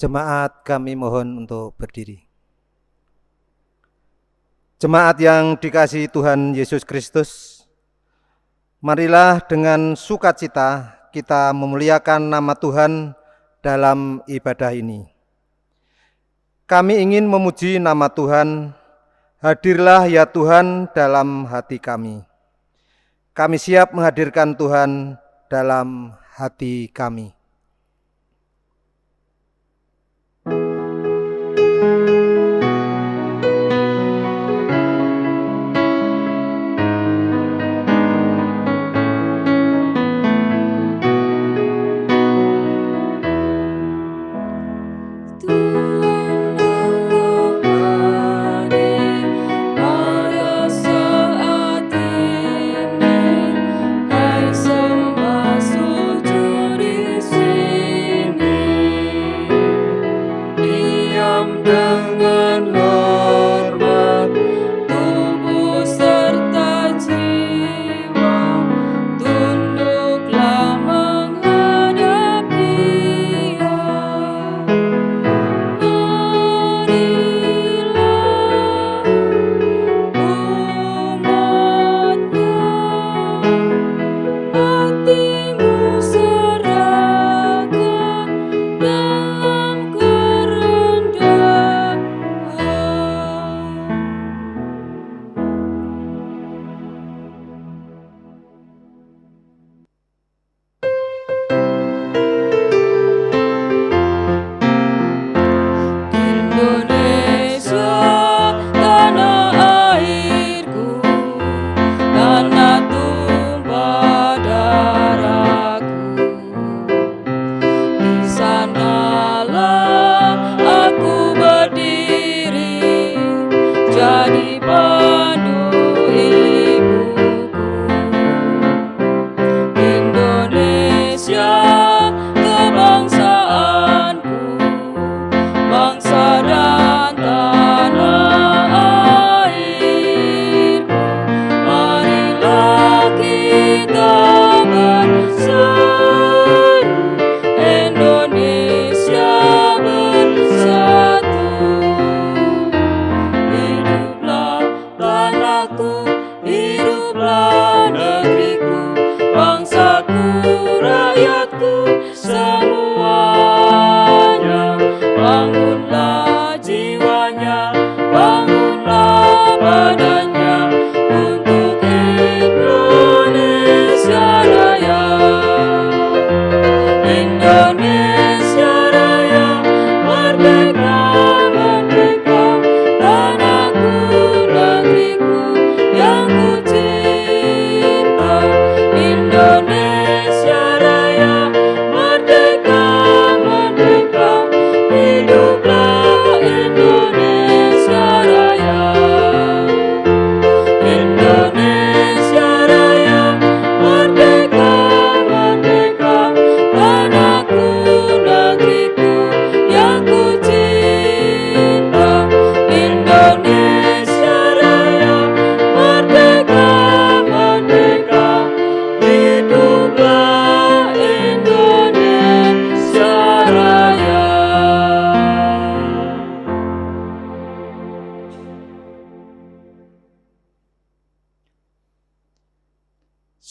Jemaat, kami mohon untuk berdiri. Jemaat yang dikasihi Tuhan Yesus Kristus, marilah dengan sukacita kita memuliakan nama Tuhan dalam ibadah ini. Kami ingin memuji nama Tuhan, hadirlah ya Tuhan dalam hati kami. Kami siap menghadirkan Tuhan dalam hati kami.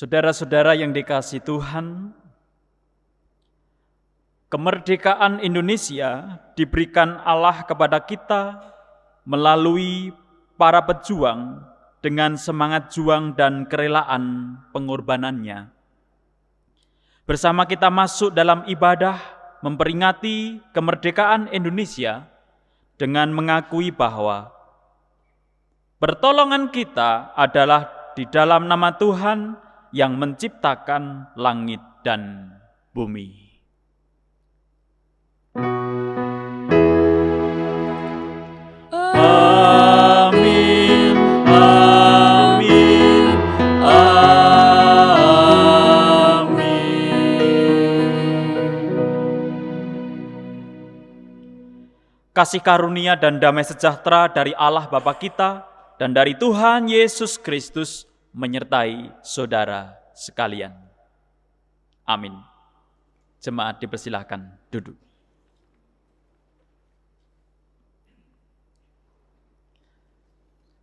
Saudara-saudara yang dikasihi Tuhan, kemerdekaan Indonesia diberikan Allah kepada kita melalui para pejuang dengan semangat juang dan kerelaan pengorbanannya. Bersama kita masuk dalam ibadah memperingati kemerdekaan Indonesia dengan mengakui bahwa pertolongan kita adalah di dalam nama Tuhan yang menciptakan langit dan bumi. Amin, amin, amin. Kasih karunia dan damai sejahtera dari Allah Bapa kita dan dari Tuhan Yesus Kristus menyertai saudara sekalian. Amin. Jemaat dipersilahkan duduk.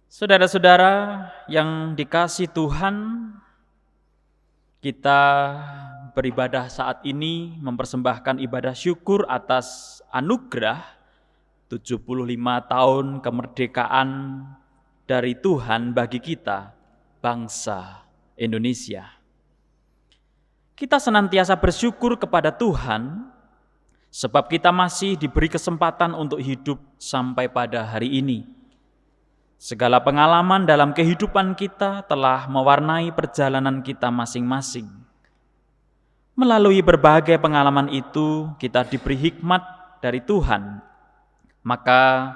Saudara-saudara yang dikasihi Tuhan, kita beribadah saat ini mempersembahkan ibadah syukur atas anugerah 75 tahun kemerdekaan dari Tuhan bagi kita, bangsa Indonesia. Kita senantiasa bersyukur kepada Tuhan, sebab kita masih diberi kesempatan untuk hidup sampai pada hari ini. Segala pengalaman dalam kehidupan kita telah mewarnai perjalanan kita masing-masing. Melalui berbagai pengalaman itu, kita diberi hikmat dari Tuhan. Maka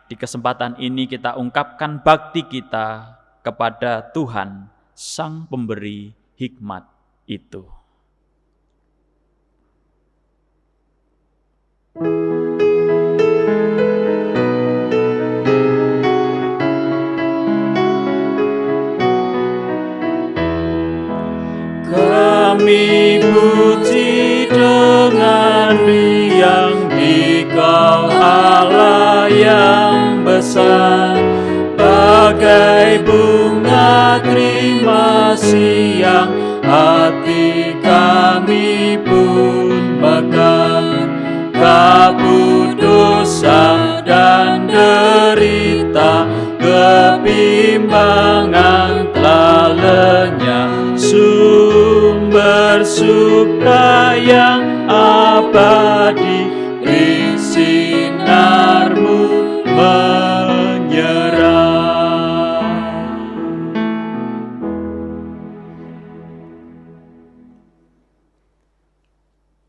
di kesempatan ini kita ungkapkan bakti kita kepada Tuhan, Sang Pemberi hikmat itu. Kami puji dengan riang Dikau Allah yang besar, bagai bunga terima siang, hati kami pun mekar. Kabut dosa dan derita, kebimbangan telah lenyap, sumber suka yang abadi di sinar-Mu menyerah.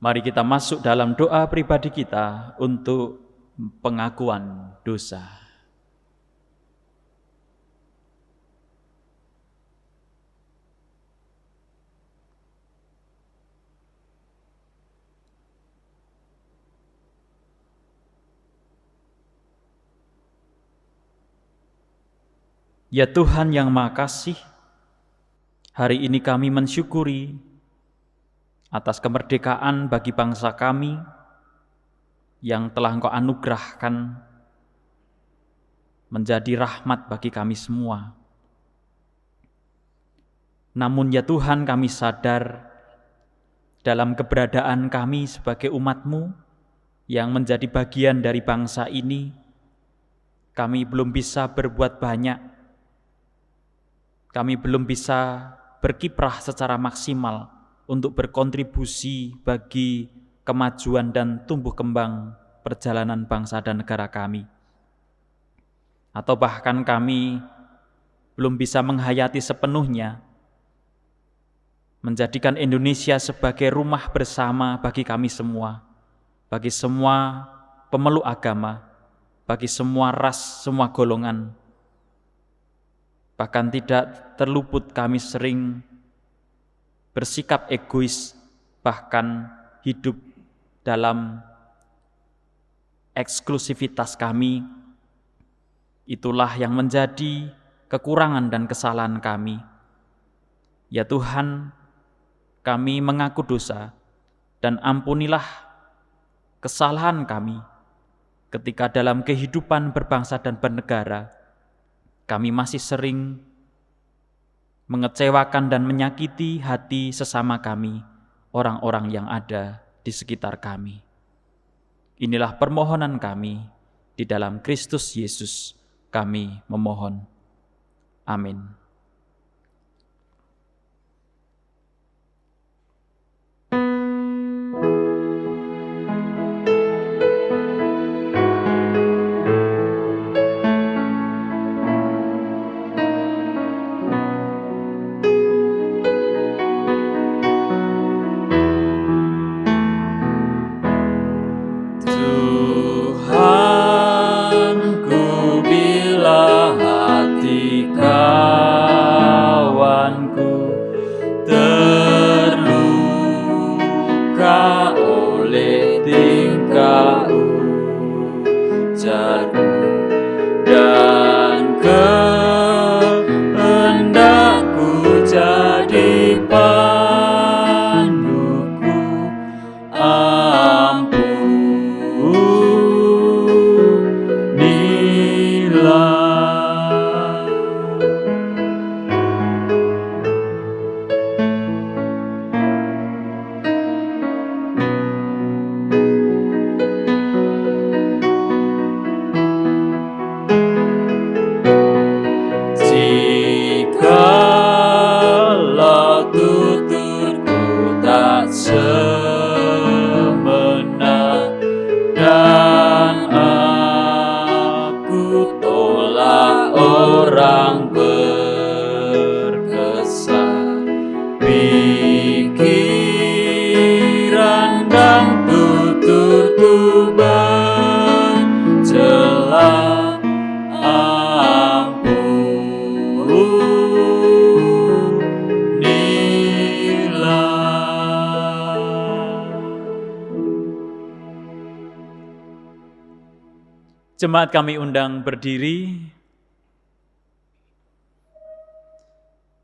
Mari kita masuk dalam doa pribadi kita untuk pengakuan dosa. Ya Tuhan yang Maha Kasih, hari ini kami mensyukuri atas kemerdekaan bagi bangsa kami yang telah Engkau anugerahkan menjadi rahmat bagi kami semua. Namun ya Tuhan, kami sadar dalam keberadaan kami sebagai umat-Mu yang menjadi bagian dari bangsa ini, kami belum bisa berbuat banyak. Kami belum bisa berkiprah secara maksimal untuk berkontribusi bagi kemajuan dan tumbuh kembang perjalanan bangsa dan negara kami. Atau bahkan kami belum bisa menghayati sepenuhnya, menjadikan Indonesia sebagai rumah bersama bagi kami semua, bagi semua pemeluk agama, bagi semua ras, semua golongan. Bahkan tidak terluput kami sering bersikap egois, bahkan hidup dalam eksklusivitas kami. Itulah yang menjadi kekurangan dan kesalahan kami. Ya Tuhan, kami mengaku dosa dan ampunilah kesalahan kami ketika dalam kehidupan berbangsa dan bernegara kami masih sering mengecewakan dan menyakiti hati sesama kami, orang-orang yang ada di sekitar kami. Inilah permohonan kami, di dalam Kristus Yesus kami memohon. Amin. Tuhanku, bila hati kami Jemaat kami undang berdiri.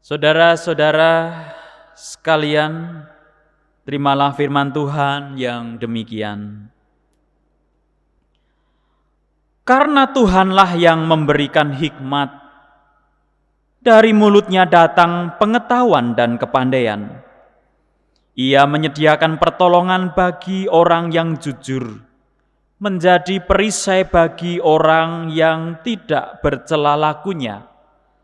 Saudara-saudara sekalian, terimalah firman Tuhan yang demikian. Karena Tuhanlah yang memberikan hikmat, dari mulutnya datang pengetahuan dan kepandaian. Ia menyediakan pertolongan bagi orang yang jujur, menjadi perisai bagi orang yang tidak bercela lakunya,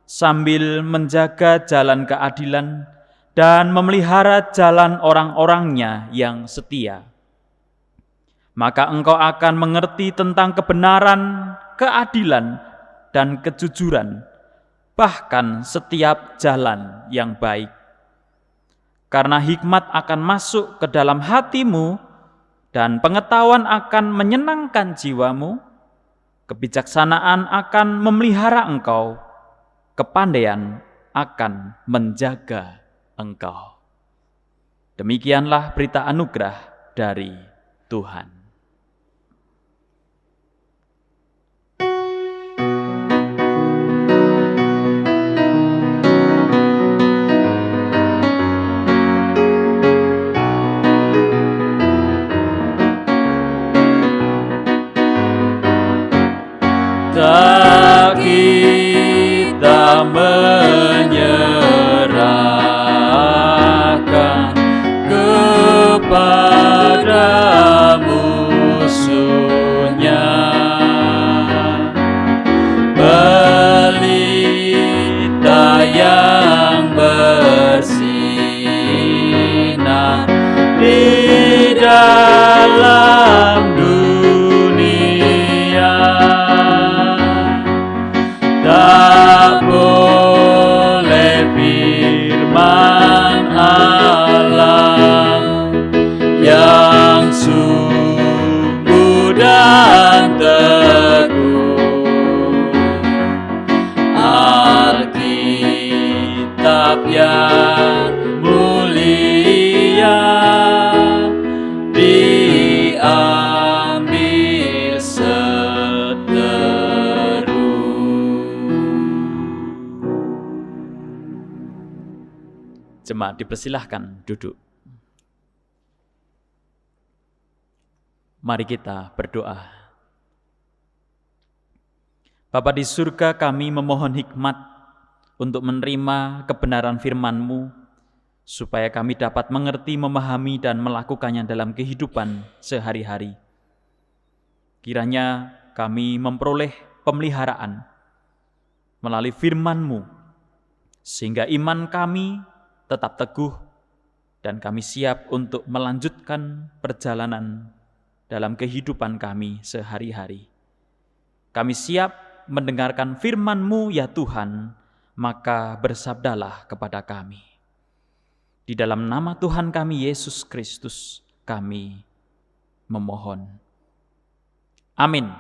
sambil menjaga jalan keadilan dan memelihara jalan orang-orangnya yang setia. Maka engkau akan mengerti tentang kebenaran, keadilan, dan kejujuran, bahkan setiap jalan yang baik. Karena hikmat akan masuk ke dalam hatimu, dan pengetahuan akan menyenangkan jiwamu, kebijaksanaan akan memelihara engkau, kepandaian akan menjaga engkau. Demikianlah berita anugerah dari Tuhan. Tak kita menyerahkan kepada musuhnya, pelita yang bersinar di dalam tak boleh firman Allah yang sungguh dan teguh, Alkitab yang mulia diambil seteru. Jemaat dipersilahkan duduk. Mari kita berdoa. Bapa di surga, kami memohon hikmat untuk menerima kebenaran firman-Mu, supaya kami dapat mengerti, memahami, dan melakukannya dalam kehidupan sehari-hari. Kiranya kami memperoleh pemeliharaan melalui firman-Mu, sehingga iman kami tetap teguh, dan kami siap untuk melanjutkan perjalanan dalam kehidupan kami sehari-hari. Kami siap mendengarkan firman-Mu ya Tuhan, maka bersabdalah kepada kami. Di dalam nama Tuhan kami Yesus Kristus kami memohon. Amin.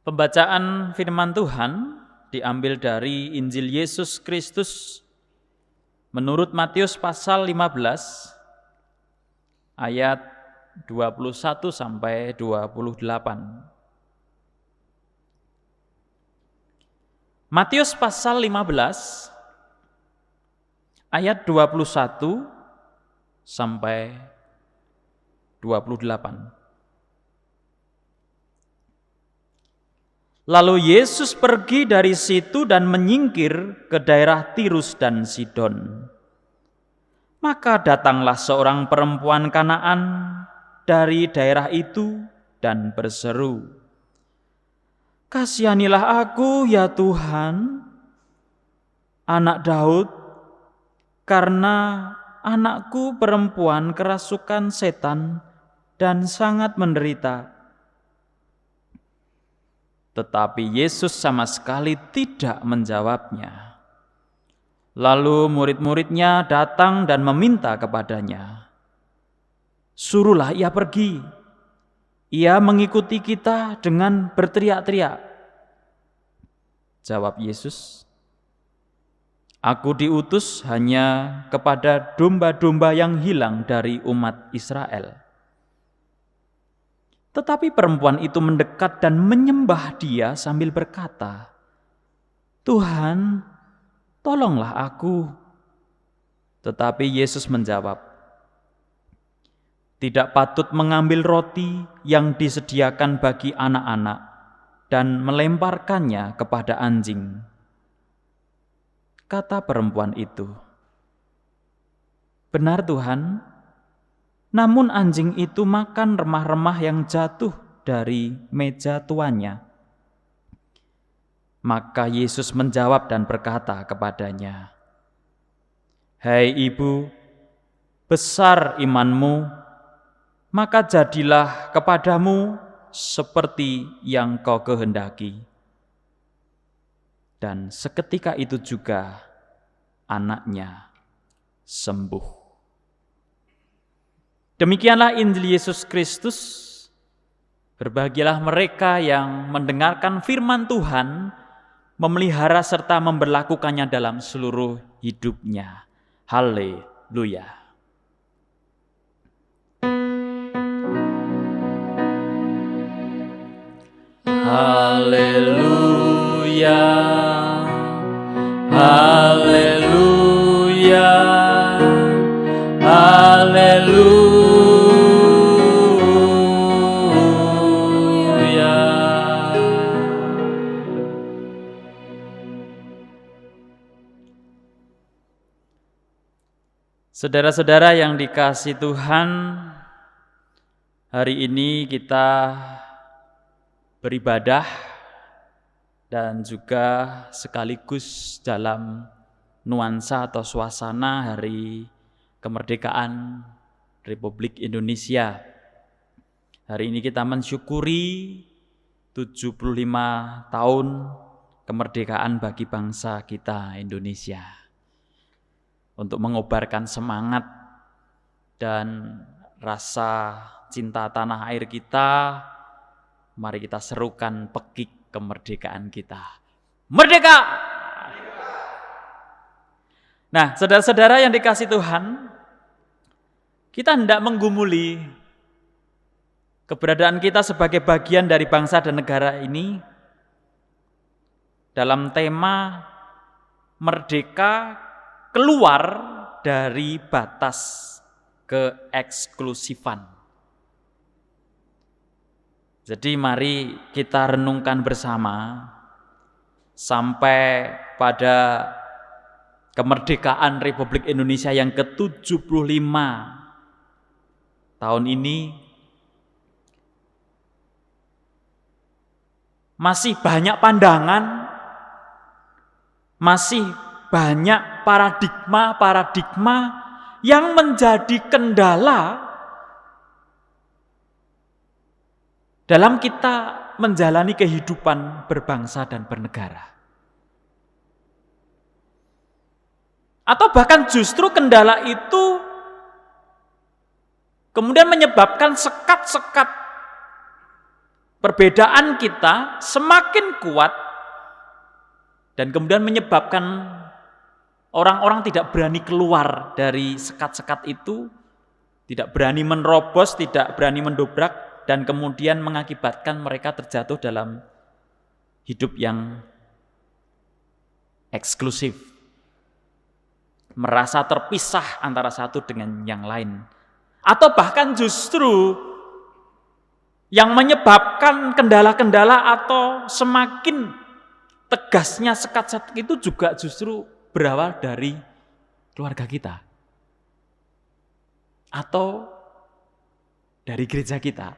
Pembacaan firman Tuhan diambil dari Injil Yesus Kristus menurut Matius pasal 15 ayat 21 sampai 28. Matius pasal 15 ayat 21 sampai 28. Lalu Yesus pergi dari situ dan menyingkir ke daerah Tirus dan Sidon. Maka datanglah seorang perempuan Kanaan dari daerah itu dan berseru, "Kasihanilah aku ya Tuhan, anak Daud, karena anakku perempuan kerasukan setan dan sangat menderita." Tetapi Yesus sama sekali tidak menjawabnya. Lalu murid-muridnya datang dan meminta kepadanya, "Suruhlah ia pergi. Ia mengikuti kita dengan berteriak-teriak." Jawab Yesus, Aku diutus hanya kepada domba-domba yang hilang dari umat Israel. Tetapi perempuan itu mendekat dan menyembah Dia sambil berkata, Tuhan, tolonglah aku. Tetapi Yesus menjawab, tidak patut mengambil roti yang disediakan bagi anak-anak dan melemparkannya kepada anjing. Kata perempuan itu, benar Tuhan, namun anjing itu makan remah-remah yang jatuh dari meja tuannya. Maka Yesus menjawab dan berkata kepadanya, Hai ibu, besar imanmu, maka jadilah kepadamu seperti yang kau kehendaki. Dan seketika itu juga anaknya sembuh. Demikianlah Injil Yesus Kristus. Berbahagialah mereka yang mendengarkan firman Tuhan, memelihara serta memberlakukannya dalam seluruh hidupnya. Haleluya. Haleluya. Haleluya. Haleluya. Saudara-saudara yang dikasihi Tuhan, hari ini kita beribadah dan juga sekaligus dalam nuansa atau suasana hari kemerdekaan Republik Indonesia. Hari ini kita mensyukuri 75 tahun kemerdekaan bagi bangsa kita Indonesia. Untuk mengobarkan semangat dan rasa cinta tanah air kita, mari kita serukan pekik kemerdekaan kita. Merdeka! Nah, saudara-saudara yang dikasihi Tuhan, kita hendak menggumuli keberadaan kita sebagai bagian dari bangsa dan negara ini dalam tema merdeka keluar dari batas keeksklusifan. Jadi mari kita renungkan bersama sampai pada kemerdekaan Republik Indonesia yang ke-75 tahun ini masih banyak pandangan, masih banyak paradigma yang menjadi kendala dalam kita menjalani kehidupan berbangsa dan bernegara. Atau bahkan justru kendala itu kemudian menyebabkan sekat-sekat perbedaan kita semakin kuat dan kemudian menyebabkan orang-orang tidak berani keluar dari sekat-sekat itu, tidak berani menerobos, tidak berani mendobrak, dan kemudian mengakibatkan mereka terjatuh dalam hidup yang eksklusif, merasa terpisah antara satu dengan yang lain. Atau bahkan justru yang menyebabkan kendala-kendala atau semakin tegasnya sekat-sekat itu juga justru berawal dari keluarga kita atau dari gereja kita.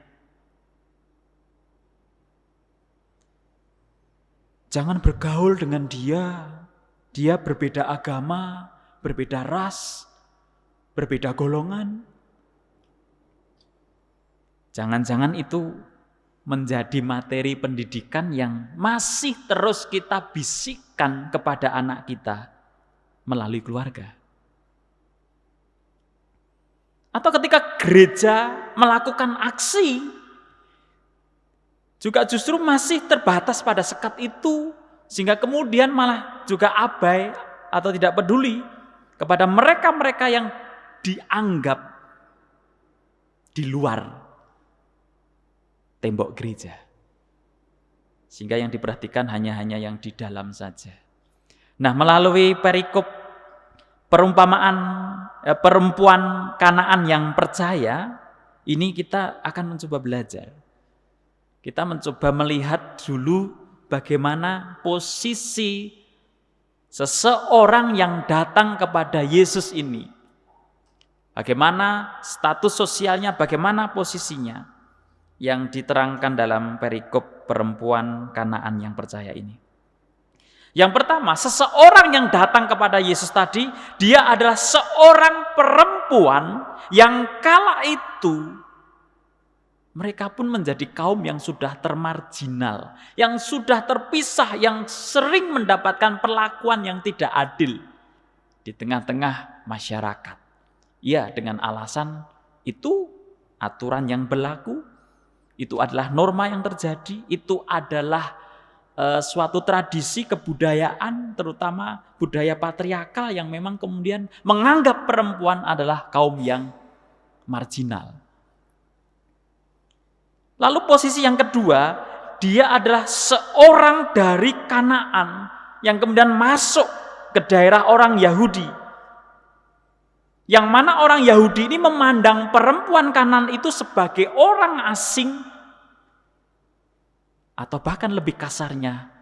Jangan bergaul dengan dia berbeda agama, berbeda ras, berbeda golongan. Jangan-jangan itu menjadi materi pendidikan yang masih terus kita bisikkan kepada anak kita melalui keluarga. Atau ketika gereja melakukan aksi, juga justru masih terbatas pada sekat itu, sehingga kemudian malah juga abai atau tidak peduli kepada mereka-mereka yang dianggap di luar tembok gereja. Sehingga yang diperhatikan hanya yang di dalam saja. Nah, melalui perikop perumpamaan perempuan Kanaan yang percaya, ini kita akan mencoba belajar. Kita mencoba melihat dulu bagaimana posisi seseorang yang datang kepada Yesus ini. Bagaimana status sosialnya, bagaimana posisinya yang diterangkan dalam perikop perempuan Kanaan yang percaya ini. Yang pertama, seseorang yang datang kepada Yesus tadi, dia adalah seorang perempuan yang kala itu mereka pun menjadi kaum yang sudah termarginal, yang sudah terpisah, yang sering mendapatkan perlakuan yang tidak adil di tengah-tengah masyarakat. Ya, dengan alasan itu aturan yang berlaku, itu adalah norma yang terjadi, itu adalah suatu tradisi kebudayaan, terutama budaya patriarkal yang memang kemudian menganggap perempuan adalah kaum yang marginal. Lalu posisi yang kedua, dia adalah seorang dari Kanaan yang kemudian masuk ke daerah orang Yahudi. Yang mana orang Yahudi ini memandang perempuan Kanaan itu sebagai orang asing, atau bahkan lebih kasarnya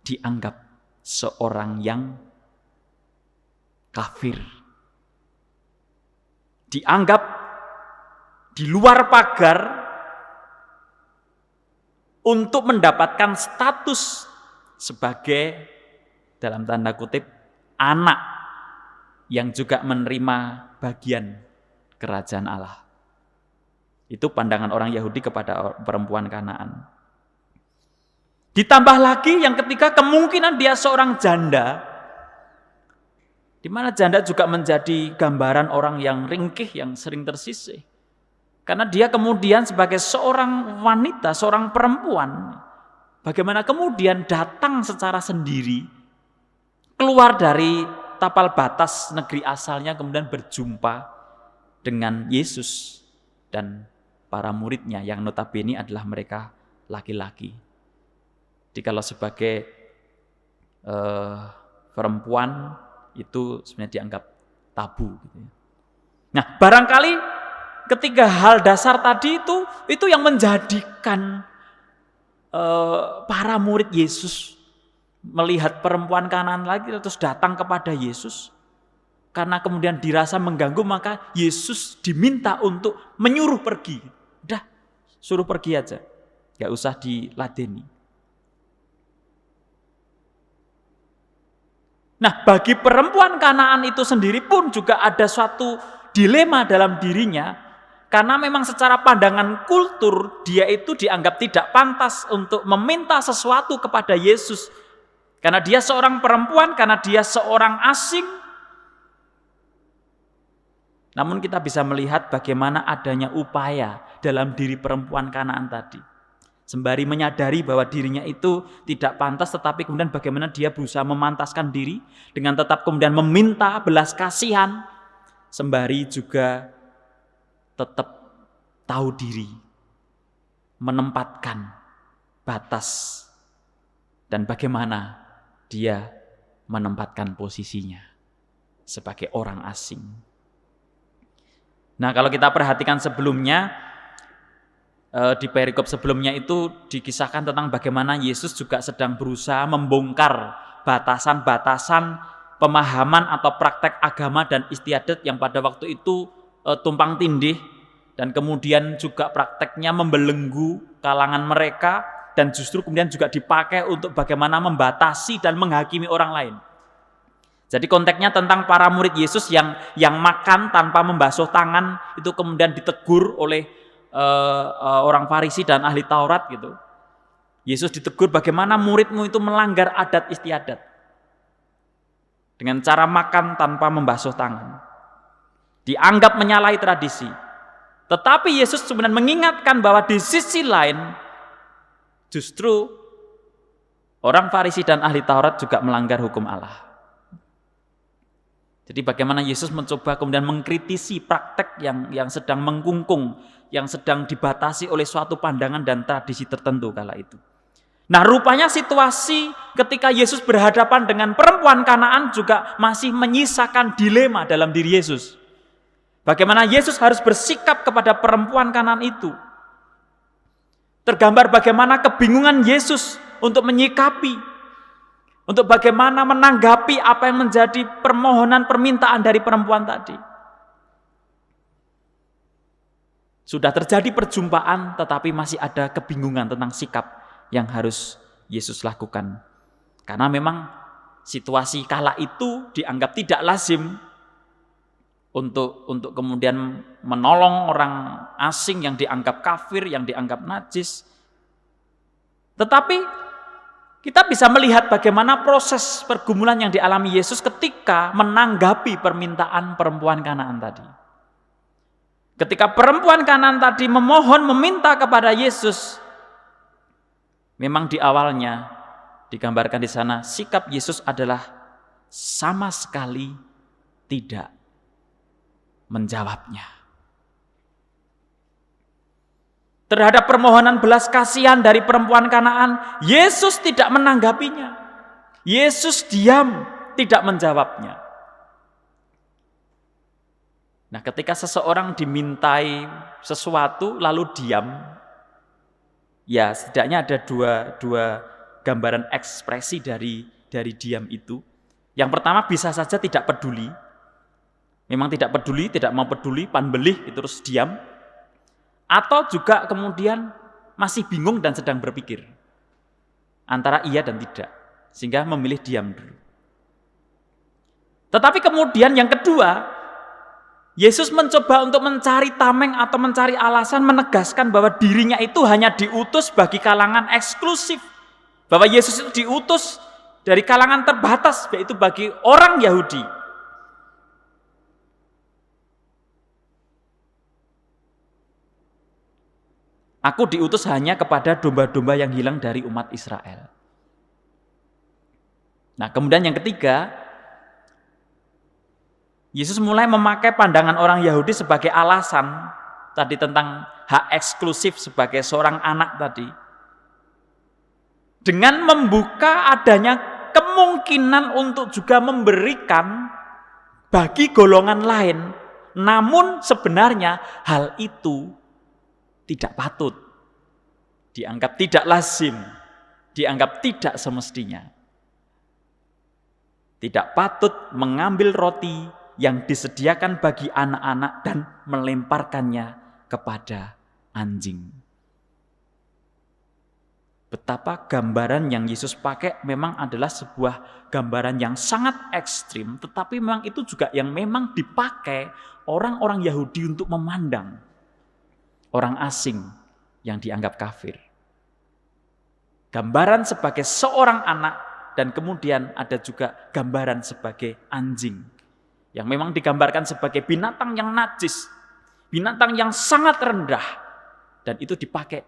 dianggap seorang yang kafir. Dianggap di luar pagar untuk mendapatkan status sebagai, dalam tanda kutip, anak yang juga menerima bagian kerajaan Allah. Itu pandangan orang Yahudi kepada perempuan Kanaan. Ditambah lagi yang ketiga, kemungkinan dia seorang janda, di mana janda juga menjadi gambaran orang yang ringkih, yang sering tersisih. Karena dia kemudian sebagai seorang wanita, seorang perempuan, bagaimana kemudian datang secara sendiri, keluar dari tapal batas negeri asalnya, kemudian berjumpa dengan Yesus dan para muridnya yang notabene adalah mereka laki-laki. Jadi kalau sebagai perempuan itu sebenarnya dianggap tabu. Nah, barangkali ketiga hal dasar tadi itu yang menjadikan para murid Yesus melihat perempuan Kanaan lagi terus datang kepada Yesus. Karena kemudian dirasa mengganggu, maka Yesus diminta untuk menyuruh pergi. Udah, suruh pergi aja, gak usah diladeni. Nah, bagi perempuan Kanaan itu sendiri pun juga ada suatu dilema dalam dirinya, karena memang secara pandangan kultur dia itu dianggap tidak pantas untuk meminta sesuatu kepada Yesus. Karena dia seorang perempuan, karena dia seorang asing. Namun kita bisa melihat bagaimana adanya upaya dalam diri perempuan Kanaan tadi. Sembari menyadari bahwa dirinya itu tidak pantas, tetapi kemudian bagaimana dia berusaha memantaskan diri dengan tetap kemudian meminta belas kasihan, sembari juga tetap tahu diri, menempatkan batas, dan bagaimana dia menempatkan posisinya sebagai orang asing. Nah, kalau kita perhatikan sebelumnya, di perikop sebelumnya itu dikisahkan tentang bagaimana Yesus juga sedang berusaha membongkar batasan-batasan pemahaman atau praktek agama dan istiadat yang pada waktu itu tumpang tindih, dan kemudian juga prakteknya membelenggu kalangan mereka, dan justru kemudian juga dipakai untuk bagaimana membatasi dan menghakimi orang lain. Jadi konteksnya tentang para murid Yesus yang makan tanpa membasuh tangan, itu kemudian ditegur oleh orang Farisi dan ahli Taurat gitu. Yesus ditegur bagaimana muridmu itu melanggar adat istiadat dengan cara makan tanpa membasuh tangan. Dianggap menyalahi tradisi. Tetapi Yesus sebenarnya mengingatkan bahwa di sisi lain justru orang Farisi dan ahli Taurat juga melanggar hukum Allah. Jadi bagaimana Yesus mencoba kemudian mengkritisi praktek yang sedang mengkungkung, yang sedang dibatasi oleh suatu pandangan dan tradisi tertentu kala itu. Nah, rupanya situasi ketika Yesus berhadapan dengan perempuan Kanaan juga masih menyisakan dilema dalam diri Yesus. Bagaimana Yesus harus bersikap kepada perempuan Kanaan itu. Tergambar bagaimana kebingungan Yesus untuk menyikapi, untuk bagaimana menanggapi apa yang menjadi permohonan permintaan dari perempuan tadi. Sudah terjadi perjumpaan, tetapi masih ada kebingungan tentang sikap yang harus Yesus lakukan. Karena memang situasi kala itu dianggap tidak lazim untuk kemudian menolong orang asing yang dianggap kafir, yang dianggap najis. Tetapi kita bisa melihat bagaimana proses pergumulan yang dialami Yesus ketika menanggapi permintaan perempuan Kanaan tadi. Ketika perempuan Kanaan tadi memohon, meminta kepada Yesus, memang di awalnya digambarkan di sana sikap Yesus adalah sama sekali tidak menjawabnya. Terhadap permohonan belas kasihan dari perempuan Kanaan, Yesus tidak menanggapinya. Yesus diam, tidak menjawabnya. Nah, ketika seseorang dimintai sesuatu lalu diam, ya setidaknya ada dua gambaran ekspresi dari diam itu. Yang pertama bisa saja tidak peduli. Memang tidak peduli, tidak mau peduli, panbelih itu terus diam. Atau juga kemudian masih bingung dan sedang berpikir. Antara iya dan tidak. Sehingga memilih diam dulu. Tetapi kemudian yang kedua, Yesus mencoba untuk mencari tameng atau mencari alasan menegaskan bahwa dirinya itu hanya diutus bagi kalangan eksklusif. Bahwa Yesus itu diutus dari kalangan terbatas, yaitu bagi orang Yahudi. Aku diutus hanya kepada domba-domba yang hilang dari umat Israel. Nah, kemudian yang ketiga, Yesus mulai memakai pandangan orang Yahudi sebagai alasan tadi tentang hak eksklusif sebagai seorang anak tadi. Dengan membuka adanya kemungkinan untuk juga memberikan bagi golongan lain. Namun sebenarnya hal itu tidak patut. Dianggap tidak lazim. Dianggap tidak semestinya. Tidak patut mengambil roti yang disediakan bagi anak-anak dan melemparkannya kepada anjing. Betapa gambaran yang Yesus pakai memang adalah sebuah gambaran yang sangat ekstrim, tetapi memang itu juga yang memang dipakai orang-orang Yahudi untuk memandang orang asing yang dianggap kafir. Gambaran sebagai seorang anak dan kemudian ada juga gambaran sebagai anjing. Yang memang digambarkan sebagai binatang yang najis, binatang yang sangat rendah, dan itu dipakai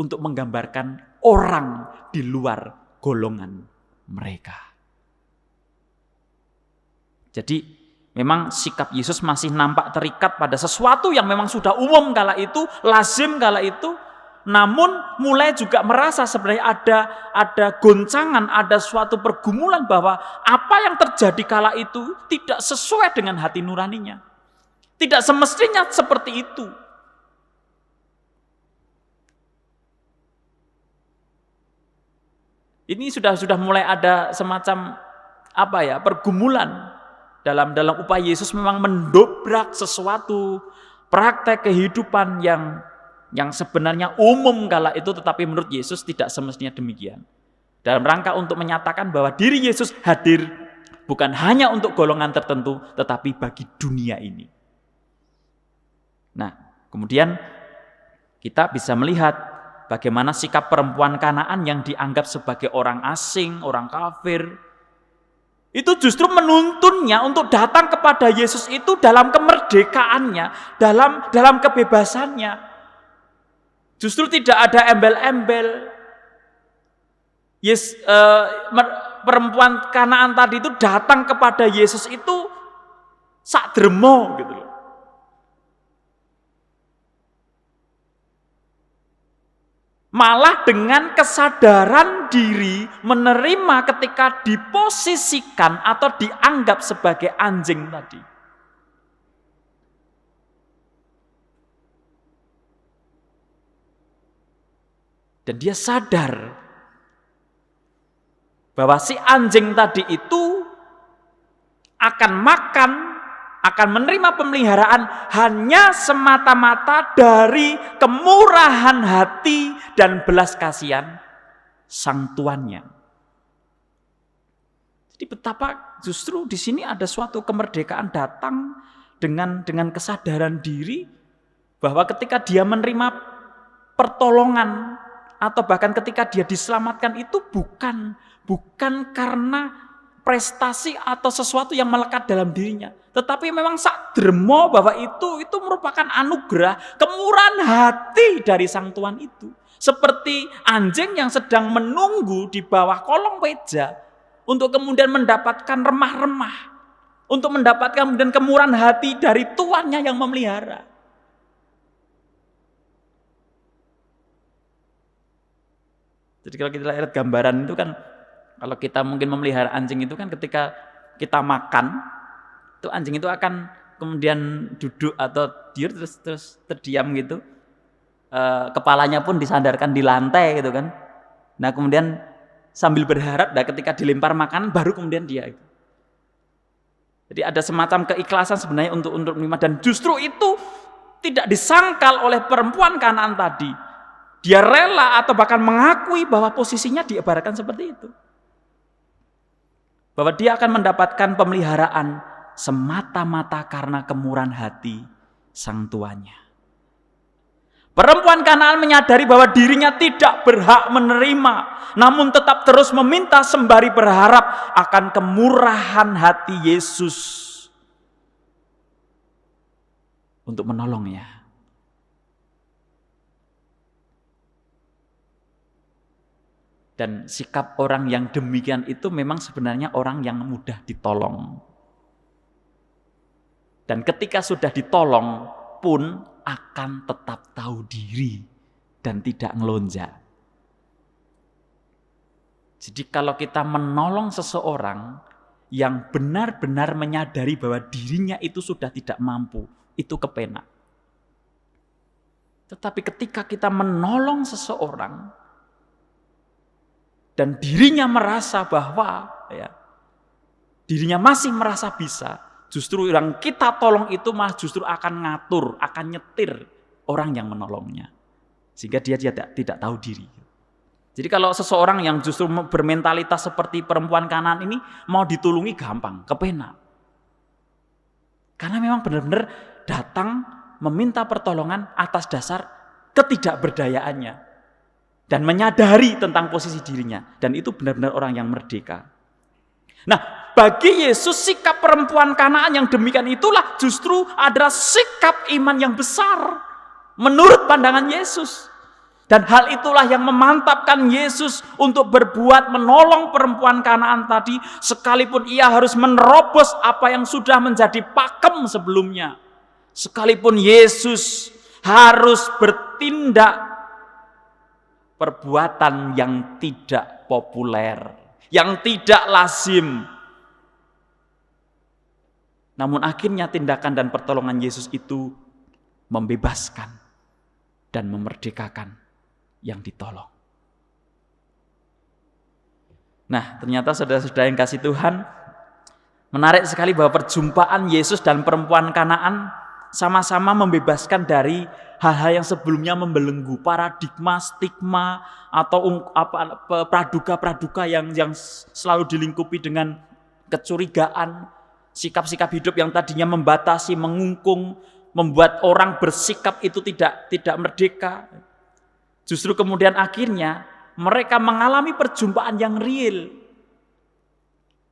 untuk menggambarkan orang di luar golongan mereka. Jadi memang sikap Yesus masih nampak terikat pada sesuatu yang memang sudah umum kala itu, lazim kala itu, namun mulai juga merasa sebenarnya ada goncangan, ada suatu pergumulan bahwa apa yang terjadi kala itu tidak sesuai dengan hati nuraninya. Tidak semestinya seperti itu. Ini sudah mulai ada semacam pergumulan dalam upaya Yesus memang mendobrak sesuatu praktek kehidupan yang sebenarnya umum kala itu, tetapi menurut Yesus tidak semestinya demikian. Dalam rangka untuk menyatakan bahwa diri Yesus hadir bukan hanya untuk golongan tertentu, tetapi bagi dunia ini. Nah, kemudian kita bisa melihat bagaimana sikap perempuan Kanaan yang dianggap sebagai orang asing, orang kafir, itu justru menuntunnya untuk datang kepada Yesus itu dalam kemerdekaannya, dalam kebebasannya. Justru tidak ada embel-embel. Perempuan Kanaan tadi itu datang kepada Yesus itu sak dremo gitu loh. Malah dengan kesadaran diri menerima ketika diposisikan atau dianggap sebagai anjing tadi. Dan dia sadar bahwa si anjing tadi itu akan makan, akan menerima pemeliharaan hanya semata-mata dari kemurahan hati dan belas kasihan sang tuannya. Jadi betapa justru di sini ada suatu kemerdekaan datang dengan kesadaran diri bahwa ketika dia menerima pertolongan atau bahkan ketika dia diselamatkan itu bukan karena prestasi atau sesuatu yang melekat dalam dirinya, tetapi memang sak dremo bahwa itu merupakan anugerah, kemurahan hati dari sang Tuhan itu. Seperti anjing yang sedang menunggu di bawah kolong meja untuk kemudian mendapatkan remah-remah, untuk mendapatkan kemudian kemurahan hati dari tuannya yang memelihara. Jadi kalau kita lihat gambaran itu kan, kalau kita mungkin memelihara anjing itu kan ketika kita makan, itu anjing itu akan kemudian duduk atau diam terus terdiam gitu. Kepalanya pun disandarkan di lantai gitu kan. Nah kemudian sambil berharap, ketika dilempar makanan baru kemudian dia itu. Jadi ada semacam keikhlasan sebenarnya untuk menerima, dan justru itu tidak disangkal oleh perempuan Kanaan tadi. Dia rela atau bahkan mengakui bahwa posisinya diibaratkan seperti itu. Bahwa dia akan mendapatkan pemeliharaan semata-mata karena kemurahan hati sang tuannya. Perempuan Kanaan menyadari bahwa dirinya tidak berhak menerima, namun tetap terus meminta sembari berharap akan kemurahan hati Yesus untuk menolongnya. Dan sikap orang yang demikian itu memang sebenarnya orang yang mudah ditolong. Dan ketika sudah ditolong pun akan tetap tahu diri dan tidak ngelonjak. Jadi kalau kita menolong seseorang yang benar-benar menyadari bahwa dirinya itu sudah tidak mampu, itu kepenak. Tetapi ketika kita menolong seseorang dan dirinya merasa bahwa dirinya masih merasa bisa, justru yang kita tolong itu justru akan ngatur, akan nyetir orang yang menolongnya, sehingga dia tidak tahu diri. Jadi kalau seseorang yang justru bermentalitas seperti perempuan Kanaan ini mau ditulungi gampang, kepenak, karena memang benar-benar datang meminta pertolongan atas dasar ketidakberdayaannya dan menyadari tentang posisi dirinya, dan itu benar-benar orang yang merdeka. Nah, bagi Yesus sikap perempuan Kanaan yang demikian itulah justru adalah sikap iman yang besar menurut pandangan Yesus. Dan hal itulah yang memantapkan Yesus untuk berbuat menolong perempuan Kanaan tadi, sekalipun ia harus menerobos apa yang sudah menjadi pakem sebelumnya. Sekalipun Yesus harus bertindak perbuatan yang tidak populer, yang tidak lazim. Namun akhirnya tindakan dan pertolongan Yesus itu membebaskan dan memerdekakan yang ditolong. Nah, ternyata saudara-saudara yang kasih Tuhan, menarik sekali bahwa perjumpaan Yesus dan perempuan Kanaan sama-sama membebaskan dari hal-hal yang sebelumnya membelenggu, paradigma, stigma, atau praduga-praduga yang selalu dilingkupi dengan kecurigaan, sikap-sikap hidup yang tadinya membatasi, mengungkung, membuat orang bersikap itu tidak merdeka. Justru kemudian akhirnya mereka mengalami perjumpaan yang real.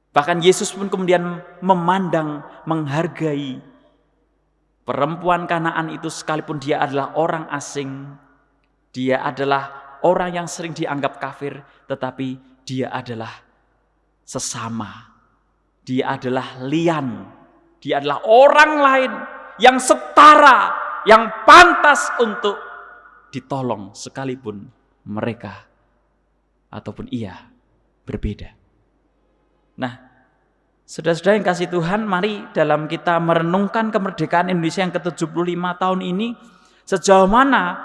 Bahkan Yesus pun kemudian memandang, menghargai perempuan Kanaan itu, sekalipun dia adalah orang asing, dia adalah orang yang sering dianggap kafir, tetapi dia adalah sesama. Dia adalah lian Dia adalah orang lain yang setara, yang pantas untuk ditolong sekalipun mereka ataupun ia berbeda. Nah, saudara-saudara yang kasih Tuhan, mari dalam kita merenungkan kemerdekaan Indonesia yang ke-75 tahun ini, sejauh mana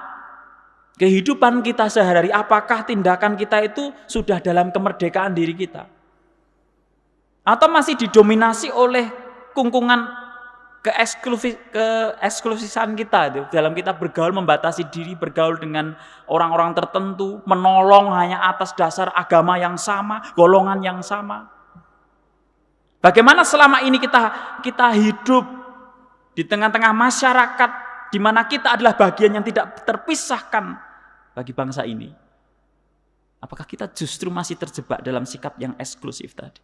kehidupan kita sehari-hari, apakah tindakan kita itu sudah dalam kemerdekaan diri kita? Atau masih didominasi oleh kungkungan keeksklusisan kita itu, dalam kita bergaul, membatasi diri, bergaul dengan orang-orang tertentu, menolong hanya atas dasar agama yang sama, golongan yang sama. Bagaimana selama ini kita hidup di tengah-tengah masyarakat di mana kita adalah bagian yang tidak terpisahkan bagi bangsa ini? Apakah kita justru masih terjebak dalam sikap yang eksklusif tadi?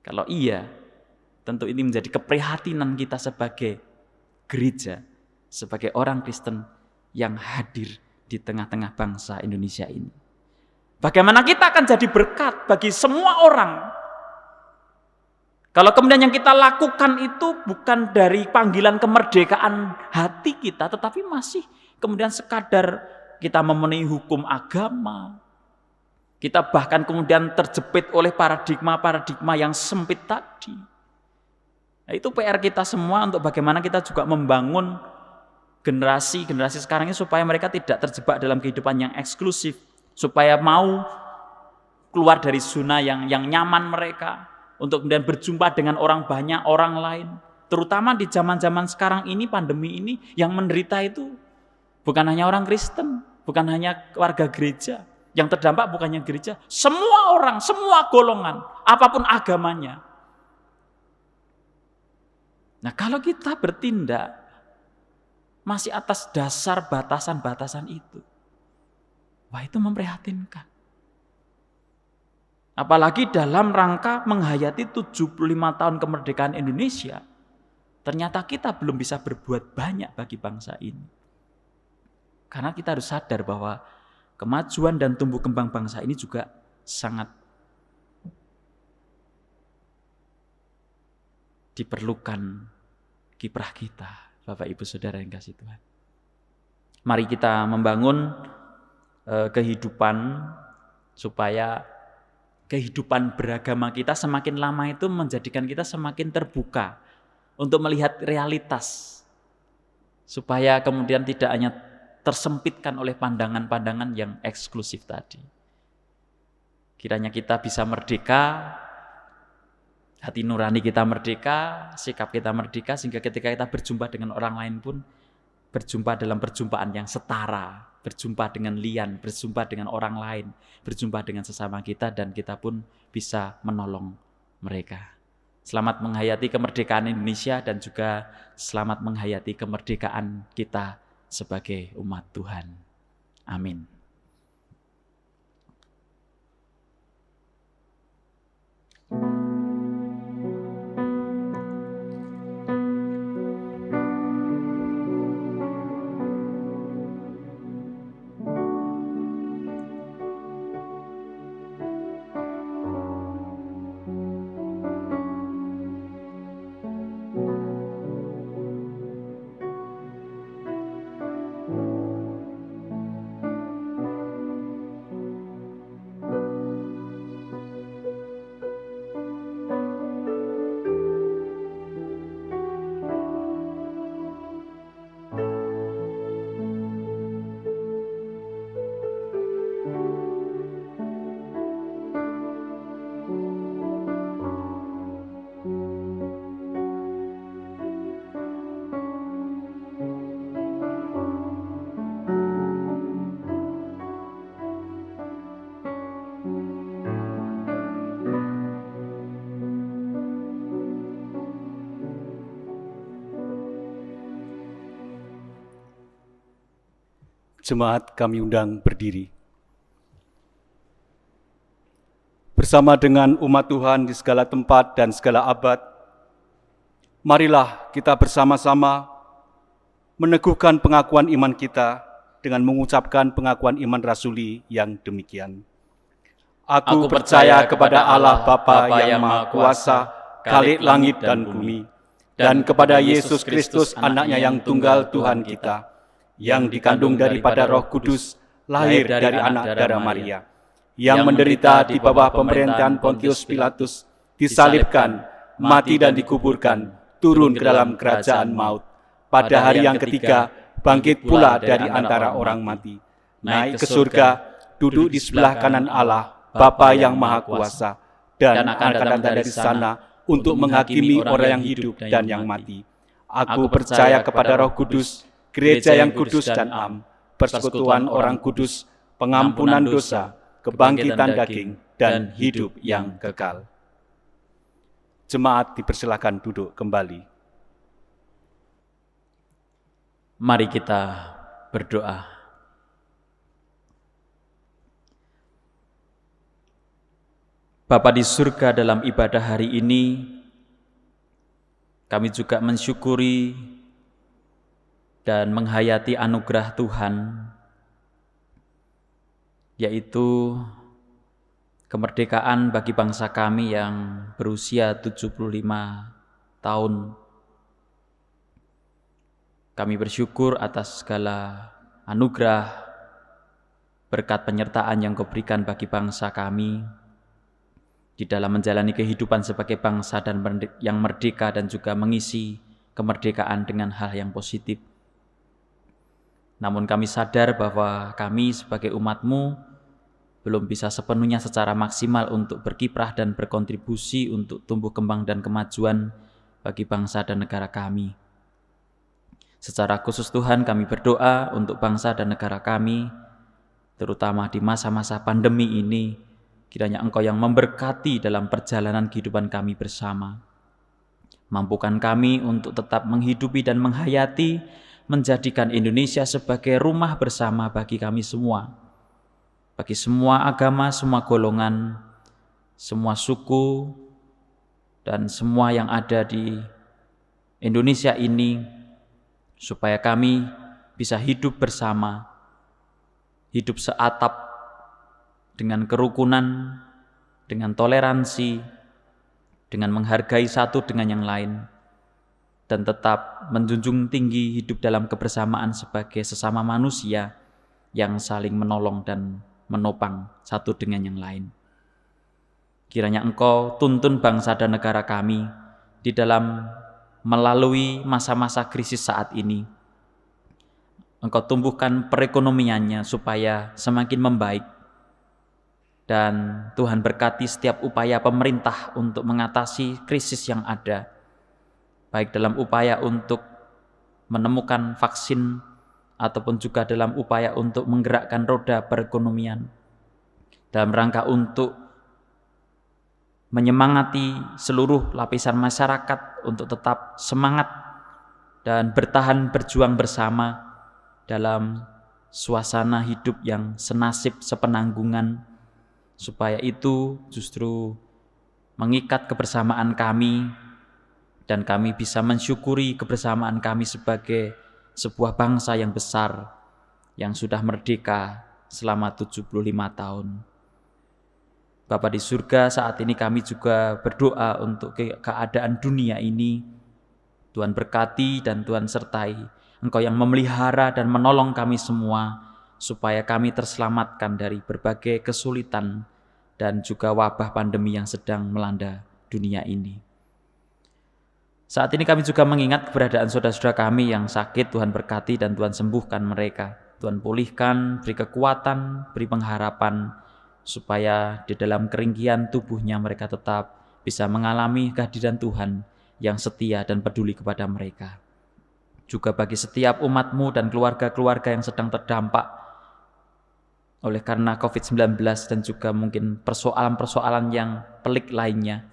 Kalau iya, tentu ini menjadi keprihatinan kita sebagai gereja, sebagai orang Kristen yang hadir di tengah-tengah bangsa Indonesia ini. Bagaimana kita akan jadi berkat bagi semua orang? Kalau kemudian yang kita lakukan itu bukan dari panggilan kemerdekaan hati kita, tetapi masih kemudian sekadar kita memenuhi hukum agama. Kita bahkan kemudian terjepit oleh paradigma-paradigma yang sempit tadi. Nah, itu PR kita semua untuk bagaimana kita juga membangun generasi sekarang ini supaya mereka tidak terjebak dalam kehidupan yang eksklusif, supaya mau keluar dari zona yang nyaman mereka, untuk kemudian berjumpa dengan orang banyak, orang lain. Terutama di zaman-zaman sekarang ini, pandemi ini, yang menderita itu bukan hanya orang Kristen, bukan hanya warga gereja. Yang terdampak bukannya gereja, semua orang, semua golongan, apapun agamanya. Nah, kalau kita bertindak masih atas dasar batasan-batasan itu, wah, itu memprihatinkan. Apalagi dalam rangka menghayati 75 tahun kemerdekaan Indonesia, ternyata kita belum bisa berbuat banyak bagi bangsa ini. Karena kita harus sadar bahwa kemajuan dan tumbuh kembang bangsa ini juga sangat diperlukan kiprah kita, Bapak Ibu Saudara yang kasih Tuhan. Mari kita membangun kehidupan supaya kehidupan beragama kita semakin lama itu menjadikan kita semakin terbuka untuk melihat realitas, supaya kemudian tidak hanya tersempitkan oleh pandangan-pandangan yang eksklusif tadi. Kiranya kita bisa merdeka, hati nurani kita merdeka, sikap kita merdeka, sehingga ketika kita berjumpa dengan orang lain pun berjumpa dalam perjumpaan yang setara, berjumpa dengan lian, berjumpa dengan orang lain, berjumpa dengan sesama kita, dan kita pun bisa menolong mereka. Selamat menghayati kemerdekaan Indonesia dan juga selamat menghayati kemerdekaan kita sebagai umat Tuhan. Amin. Jemaat kami undang berdiri. Bersama dengan umat Tuhan di segala tempat dan segala abad, marilah kita bersama-sama meneguhkan pengakuan iman kita dengan mengucapkan pengakuan iman rasuli yang demikian. Aku percaya kepada Allah Bapa yang Maha Kuasa, Khalik langit dan bumi, dan kepada Yesus Kristus, Anaknya yang tunggal Tuhan kita, yang dikandung daripada Roh Kudus, lahir dari anak darah Maria, yang menderita di bawah pemerintahan Pontius Pilatus, disalibkan, mati dan dikuburkan, turun ke dalam kerajaan maut. Pada hari yang ketiga, bangkit pula dari antara orang mati, naik ke surga, duduk di sebelah kanan Allah, Bapa yang Maha Kuasa, dan akan datang dari sana untuk menghakimi orang yang hidup dan yang mati. Aku percaya kepada Roh Kudus, gereja yang kudus dan am, persekutuan orang kudus, pengampunan dosa, kebangkitan daging, dan hidup yang kekal. Jemaat dipersilakan duduk kembali. Mari kita berdoa. Bapa di surga, dalam ibadah hari ini, kami juga mensyukuri dan menghayati anugerah Tuhan, yaitu kemerdekaan bagi bangsa kami yang berusia 75 tahun. Kami bersyukur atas segala anugerah, berkat penyertaan yang Kau berikan bagi bangsa kami di dalam menjalani kehidupan sebagai bangsa dan yang merdeka, dan juga mengisi kemerdekaan dengan hal yang positif. Namun kami sadar bahwa kami sebagai umat-Mu belum bisa sepenuhnya secara maksimal untuk berkiprah dan berkontribusi untuk tumbuh kembang dan kemajuan bagi bangsa dan negara kami. Secara khusus Tuhan, kami berdoa untuk bangsa dan negara kami, terutama di masa-masa pandemi ini. Kiranya Engkau yang memberkati dalam perjalanan kehidupan kami bersama. Mampukan kami untuk tetap menghidupi dan menghayati, menjadikan Indonesia sebagai rumah bersama bagi kami semua. Bagi semua agama, semua golongan, semua suku, dan semua yang ada di Indonesia ini, supaya kami bisa hidup bersama, hidup seatap, dengan kerukunan, dengan toleransi, dengan menghargai satu dengan yang lain, dan tetap menjunjung tinggi hidup dalam kebersamaan sebagai sesama manusia yang saling menolong dan menopang satu dengan yang lain. Kiranya Engkau tuntun bangsa dan negara kami di dalam melalui masa-masa krisis saat ini. Engkau tumbuhkan perekonomiannya supaya semakin membaik. Dan Tuhan berkati setiap upaya pemerintah untuk mengatasi krisis yang ada, baik dalam upaya untuk menemukan vaksin ataupun juga dalam upaya untuk menggerakkan roda perekonomian, dalam rangka untuk menyemangati seluruh lapisan masyarakat untuk tetap semangat dan bertahan berjuang bersama dalam suasana hidup yang senasib sepenanggungan, supaya itu justru mengikat kebersamaan kami, dan kami bisa mensyukuri kebersamaan kami sebagai sebuah bangsa yang besar yang sudah merdeka selama 75 tahun. Bapa di surga, saat ini kami juga berdoa untuk keadaan dunia ini. Tuhan berkati dan Tuhan sertai. Engkau yang memelihara dan menolong kami semua, supaya kami terselamatkan dari berbagai kesulitan dan juga wabah pandemi yang sedang melanda dunia ini. Saat ini kami juga mengingat keberadaan saudara-saudara kami yang sakit. Tuhan berkati dan Tuhan sembuhkan mereka. Tuhan pulihkan, beri kekuatan, beri pengharapan, supaya di dalam keringkian tubuhnya mereka tetap bisa mengalami kehadiran Tuhan yang setia dan peduli kepada mereka. Juga bagi setiap umat-Mu dan keluarga-keluarga yang sedang terdampak oleh karena COVID-19 dan juga mungkin persoalan-persoalan yang pelik lainnya,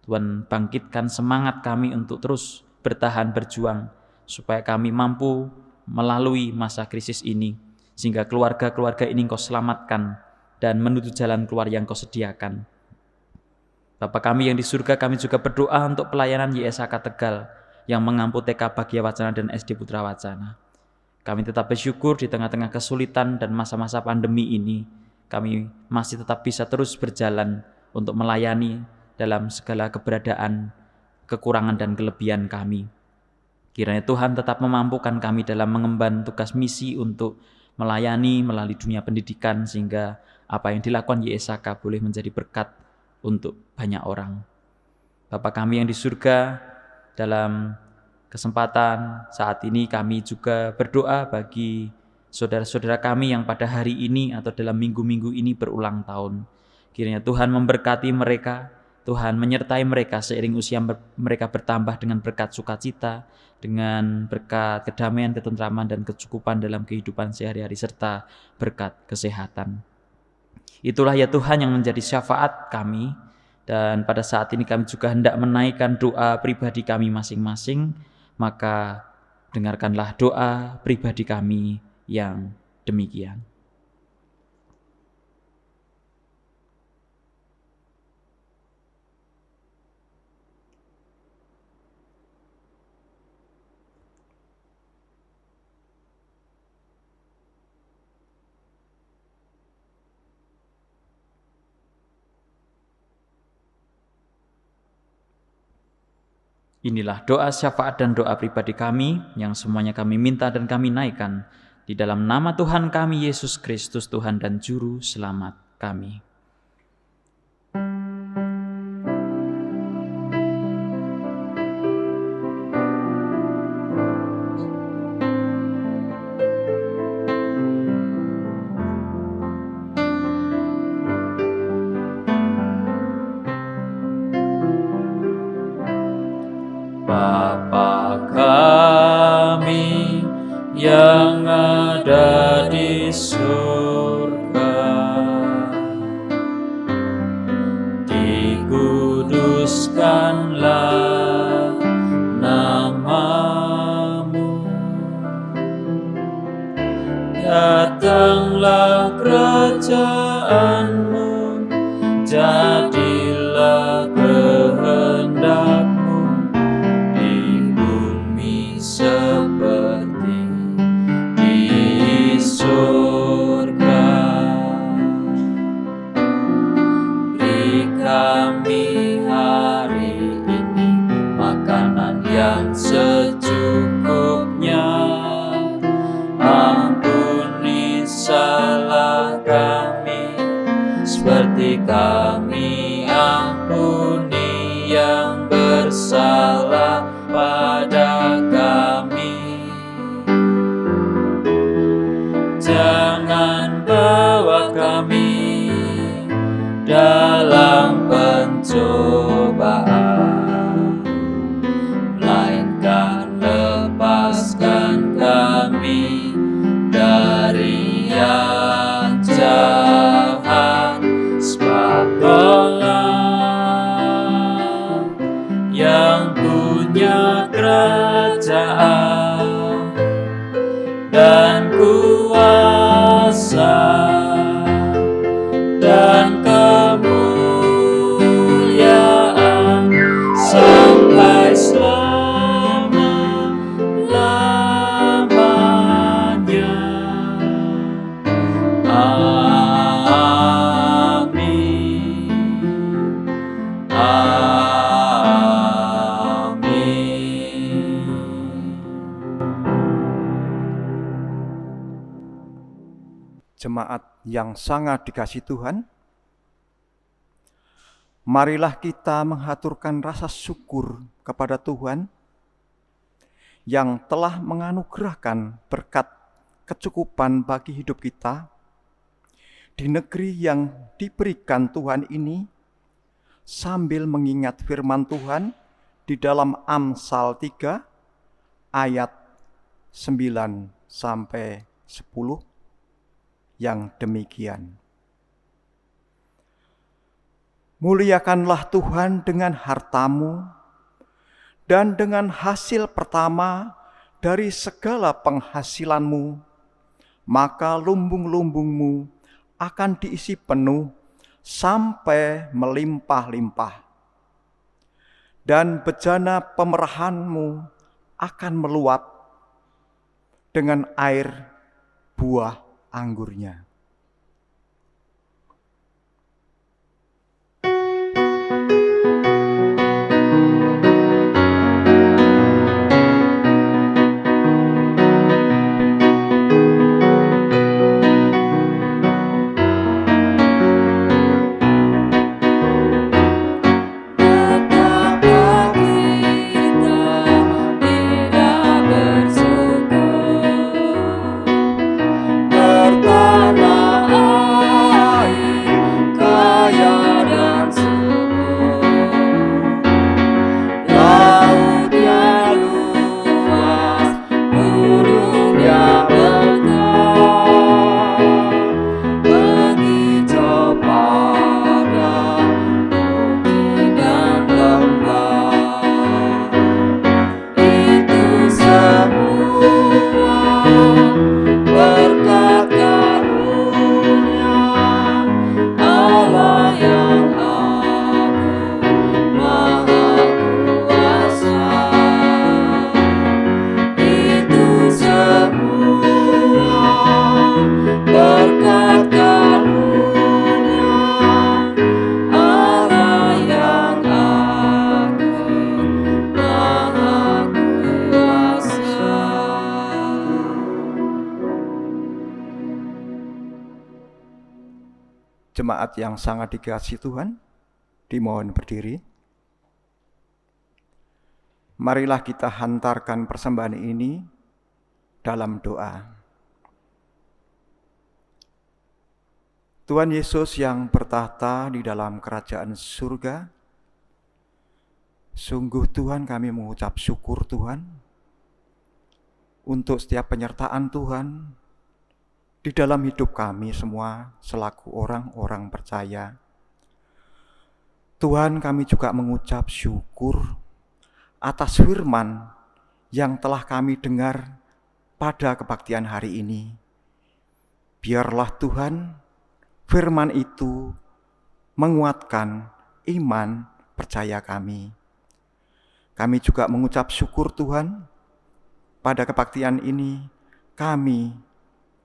Tuhan bangkitkan semangat kami untuk terus bertahan berjuang, supaya kami mampu melalui masa krisis ini, sehingga keluarga-keluarga ini Engkau selamatkan dan menuju jalan keluar yang Kau sediakan. Bapa kami yang di surga, kami juga berdoa untuk pelayanan YSAK Tegal yang mengampu TK Bagya Wacana dan SD Putra Wacana. Kami tetap bersyukur di tengah-tengah kesulitan dan masa-masa pandemi ini. kami masih tetap bisa terus berjalan untuk melayani dalam segala keberadaan, kekurangan dan kelebihan kami. Kiranya Tuhan tetap memampukan kami dalam mengemban tugas misi untuk melayani melalui dunia pendidikan, sehingga apa yang dilakukan YSAK boleh menjadi berkat untuk banyak orang. Bapa kami yang di surga, dalam kesempatan saat ini kami juga berdoa bagi saudara-saudara kami yang pada hari ini atau dalam minggu-minggu ini berulang tahun. Kiranya Tuhan memberkati mereka, Tuhan menyertai mereka seiring usia mereka bertambah dengan berkat sukacita, dengan berkat kedamaian, ketentraman, dan kecukupan dalam kehidupan sehari-hari, serta berkat kesehatan. Itulah ya Tuhan yang menjadi syafaat kami, dan pada saat ini kami juga hendak menaikkan doa pribadi kami masing-masing. Maka dengarkanlah doa pribadi kami yang demikian. Inilah doa syafaat dan doa pribadi kami yang semuanya kami minta dan kami naikkan di dalam nama Tuhan kami Yesus Kristus, Tuhan dan Juru Selamat kami. Bapa kami yang ada di surga, dikuduskanlah namamu, datanglah kerajaanmu, jadilah kehendakmu seperti di surga. Beri kami hari ini makanan yang secukupnya. Ampuni salah kami seperti kami ampuni yang bersalah pada kami. Jangan bawa kami dalam pencobaan, melainkan lepaskan kami dari yang jahat. Sebab Kaulah yang punya kerajaan dan kuasa dan kemuliaan sampai selama-lamanya. Amin. Jemaat yang sangat dikasihi Tuhan, marilah kita menghaturkan rasa syukur kepada Tuhan yang telah menganugerahkan berkat kecukupan bagi hidup kita di negeri yang diberikan Tuhan ini, sambil mengingat firman Tuhan di dalam Amsal 3 ayat 9 sampai 10 yang demikian. Muliakanlah Tuhan dengan hartamu dan dengan hasil pertama dari segala penghasilanmu, maka lumbung-lumbungmu akan diisi penuh sampai melimpah-limpah. Dan bejana pemerahanmu akan meluap dengan air buah anggurnya. Jemaat yang sangat dikasihi Tuhan, dimohon berdiri. Marilah kita hantarkan persembahan ini dalam doa. Tuhan Yesus yang bertahta di dalam kerajaan surga, sungguh Tuhan kami mengucap syukur Tuhan untuk setiap penyertaan Tuhan di dalam hidup kami semua selaku orang-orang percaya. Tuhan, kami juga mengucap syukur atas firman yang telah kami dengar pada kebaktian hari ini. Biarlah Tuhan, firman itu menguatkan iman percaya kami. Kami juga mengucap syukur Tuhan, pada kebaktian ini kami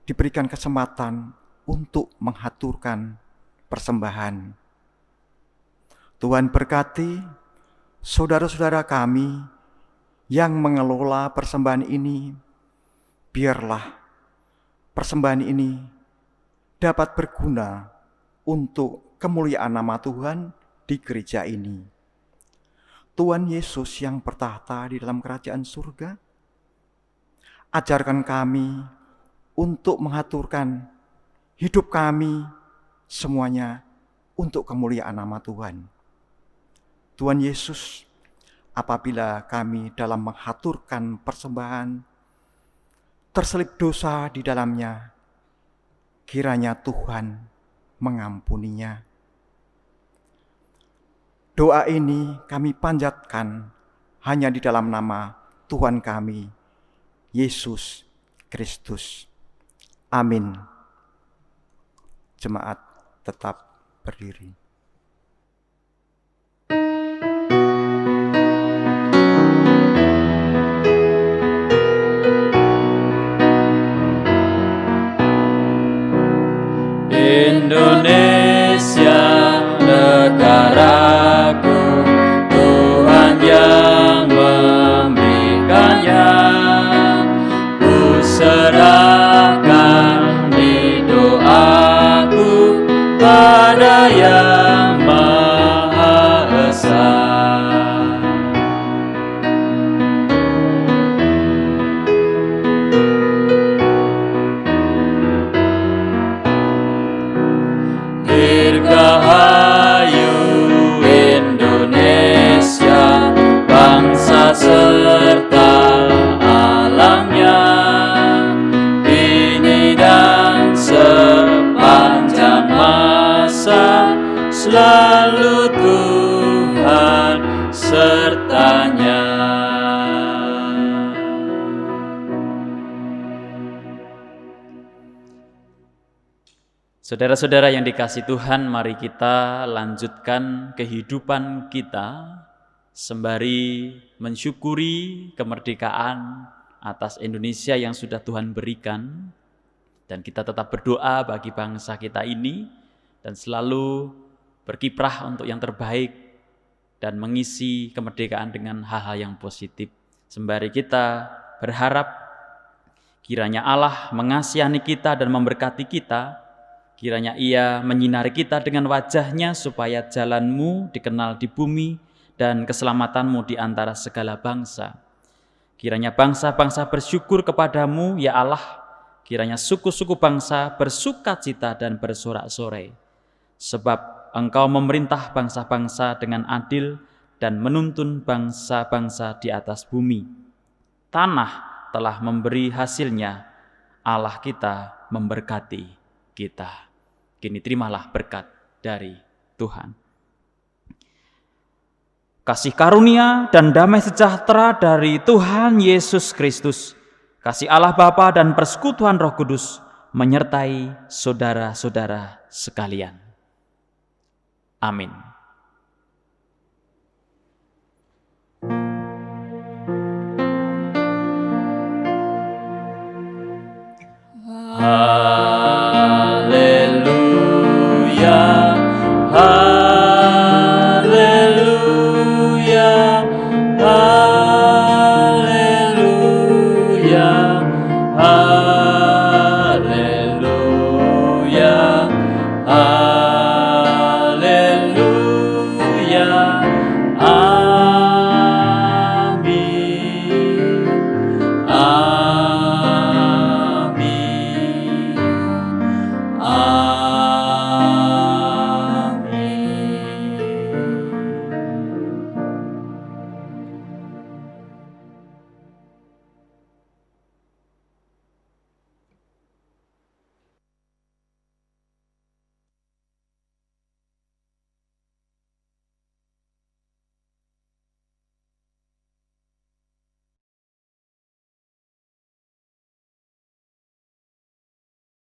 diberikan kesempatan untuk menghaturkan persembahan. Tuhan berkati saudara-saudara kami yang mengelola persembahan ini. Biarlah persembahan ini dapat berguna untuk kemuliaan nama Tuhan di gereja ini. Tuhan Yesus yang bertahta di dalam kerajaan surga, ajarkan kami untuk mengaturkan hidup kami semuanya untuk kemuliaan nama Tuhan. Tuhan Yesus, apabila kami dalam mengaturkan persembahan terselip dosa di dalamnya, kiranya Tuhan mengampuninya. Doa ini kami panjatkan hanya di dalam nama Tuhan kami, Yesus Kristus. Amin. Jemaat tetap berdiri. Indonesia negaraku, Tuhan yang memberikannya. Ku serahkan di doaku pada Yang Maha Esa. Dirgahayu Indonesia, bangsa serta alamnya, kini dan sepanjang masa, selalu Tuhan sertanya. Saudara-saudara yang dikasihi Tuhan, mari kita lanjutkan kehidupan kita sembari mensyukuri kemerdekaan atas Indonesia yang sudah Tuhan berikan. Dan kita tetap berdoa bagi bangsa kita ini dan selalu berkiprah untuk yang terbaik dan mengisi kemerdekaan dengan hal-hal yang positif. Sembari kita berharap kiranya Allah mengasihani kita dan memberkati kita. Kiranya Ia menyinari kita dengan wajah-Nya supaya jalan-Mu dikenal di bumi dan keselamatan-Mu di antara segala bangsa. Kiranya bangsa-bangsa bersyukur kepadamu, ya Allah. Kiranya suku-suku bangsa bersukacita dan bersorak-sorai. Sebab Engkau memerintah bangsa-bangsa dengan adil dan menuntun bangsa-bangsa di atas bumi. Tanah telah memberi hasilnya, Allah kita memberkati kita. Kini terimalah berkat dari Tuhan. Kasih karunia dan damai sejahtera dari Tuhan Yesus Kristus, kasih Allah Bapa dan persekutuan Roh Kudus menyertai saudara-saudara sekalian. Amin. Amin.